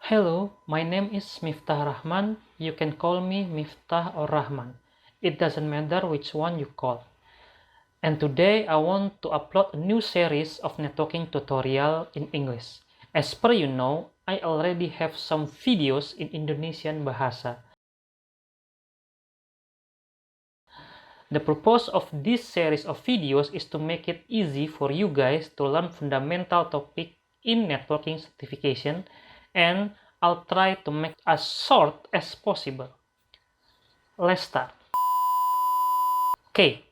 Hello, my name is Miftah Rahman. You can call me Miftah or Rahman. It doesn't matter which one you call. And today I want to upload a new series of networking tutorial in English. As per you know, I already have some videos in Indonesian Bahasa. The purpose of this series of videos is to make it easy for you guys to learn fundamental topic in networking certification, and I'll try to make as short as possible. Let's start. Okay,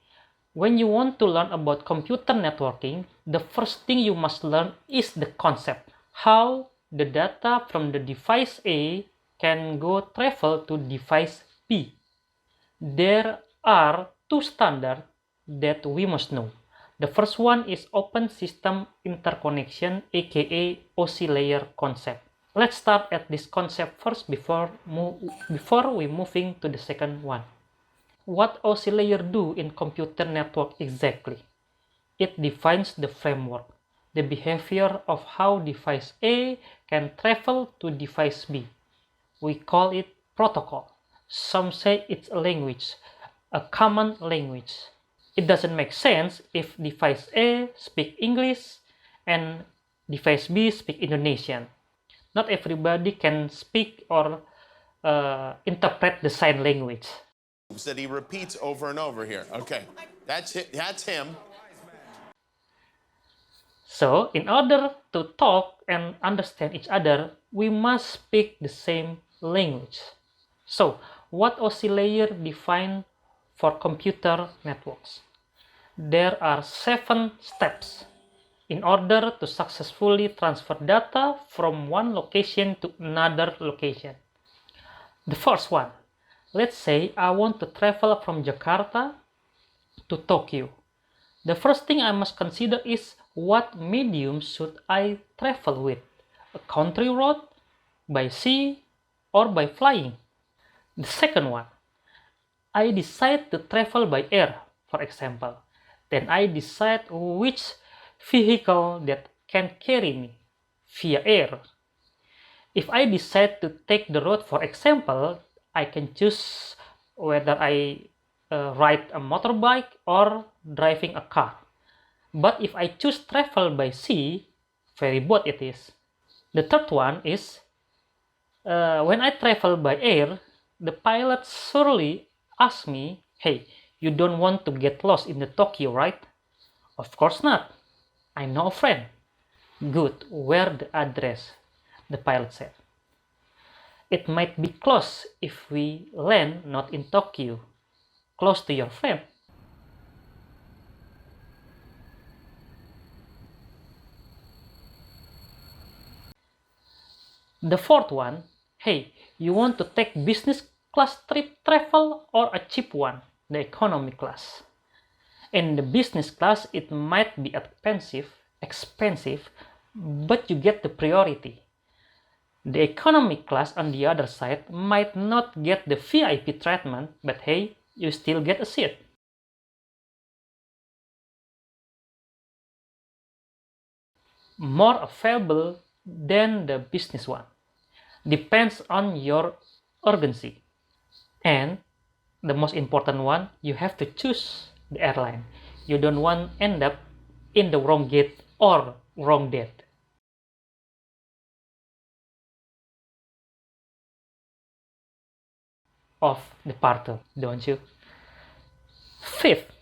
when you want to learn about computer networking, the first thing you must learn is the concept. How the data from the device A can go travel to device B. There are two standards that we must know. The first one is Open System Interconnection, aka OSI layer concept. Let's start at this concept first before we moving to the second one. What OSI layer do in computer network exactly? It defines the framework, the behavior of how device A can travel to device B. We call it protocol. Some say it's a language, a common language. It doesn't make sense if device A speak English and device B speak Indonesian. Not everybody can speak or interpret the sign language. That he repeats over and over here. Okay, that's it. That's him. So, in order to talk and understand each other, we must speak the same language. So, what OSI layer define for computer networks? There are 7 steps in order to successfully transfer data from one location to another location. The first one, let's say I want to travel from Jakarta to Tokyo. The first thing I must consider is what medium should I travel with? A country road, by sea, or by flying? The second one, I decide to travel by air, for example. Then I decide which vehicle that can carry me via air. If I decide to take the road, for example, I can choose whether I ride a motorbike or driving a car. But if I choose travel by sea, ferry boat it is. The third one is when I travel by air, the pilot surely asks me, hey, you don't want to get lost in the Tokyo, right? Of course not. I know a friend. Good, where the address? The pilot said. It might be close if we land not in Tokyo, close to your friend. The fourth one, hey, you want to take business class trip travel or a cheap one, the economy class? In the business class, it might be expensive, but you get the priority. The economy class on the other side might not get the VIP treatment, but hey, you still get a seat. More available than the business one. Depends on your urgency. And the most important one, you have to choose the airline. You don't want to end up in the wrong gate or wrong date of departure, don't you? Fifth,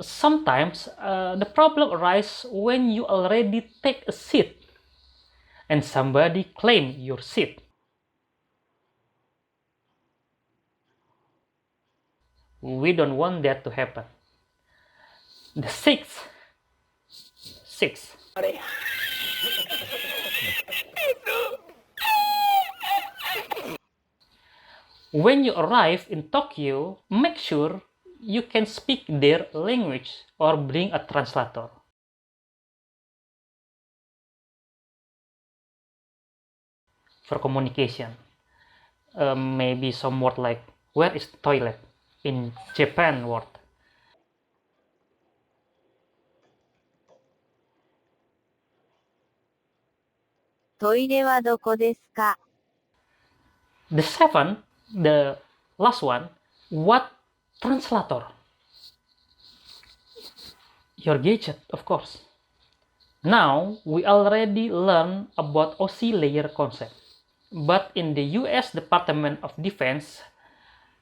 sometimes the problem arises when you already take a seat and somebody claim your seat. We don't want that to happen. The sixth, when you arrive in Tokyo, make sure you can speak their language or bring a translator. For communication. Maybe some word like, where is the toilet? In Japan word. トイレはどこですか? The seven, the last one, what translator? Your gadget, of course. Now, we already learned about OC layer concept. But in the US Department of Defense,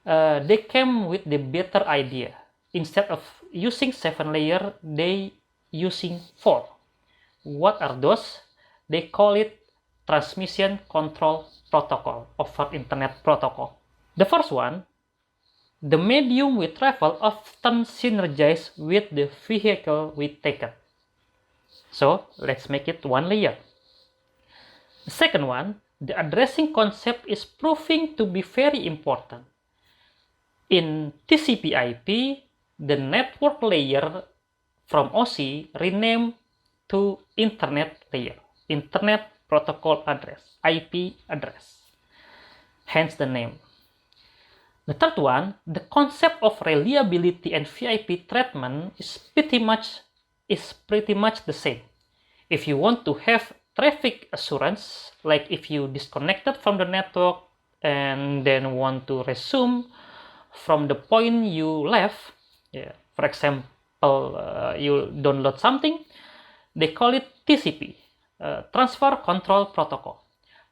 they came with the better idea. Instead of using 7 layer, they using 4. What are those? They call it transmission control protocol over internet protocol. The first one, the medium we travel often synergize with the vehicle we take. So let's make it 1 layer. The second one, the addressing concept is proving to be very important. In TCP/IP, the network layer from OC renamed to internet layer, internet protocol address, IP address, hence the name. The third one, the concept of reliability and VIP treatment is pretty much the same. If you want to have traffic assurance, like if you disconnected from the network and then want to resume from the point you left, for example, you download something, they call it TCP, Transfer Control Protocol.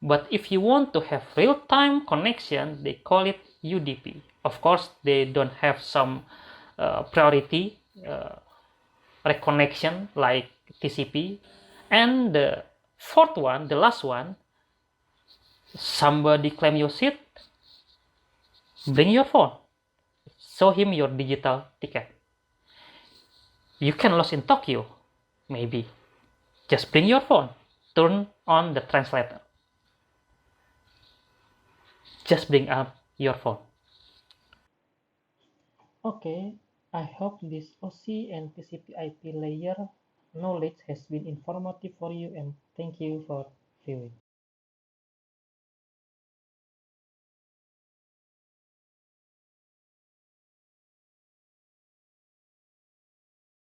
But if you want to have real-time connection, they call it UDP. Of course, they don't have some priority reconnection like TCP. And the fourth one, the last one, somebody claim your seat, bring your phone. Show him your digital ticket. You can lose in Tokyo, maybe. Just bring your phone. Turn on the translator. Just bring up your phone. Okay, I hope this OC and TCP/IP layer knowledge has been informative for you, and thank you for viewing.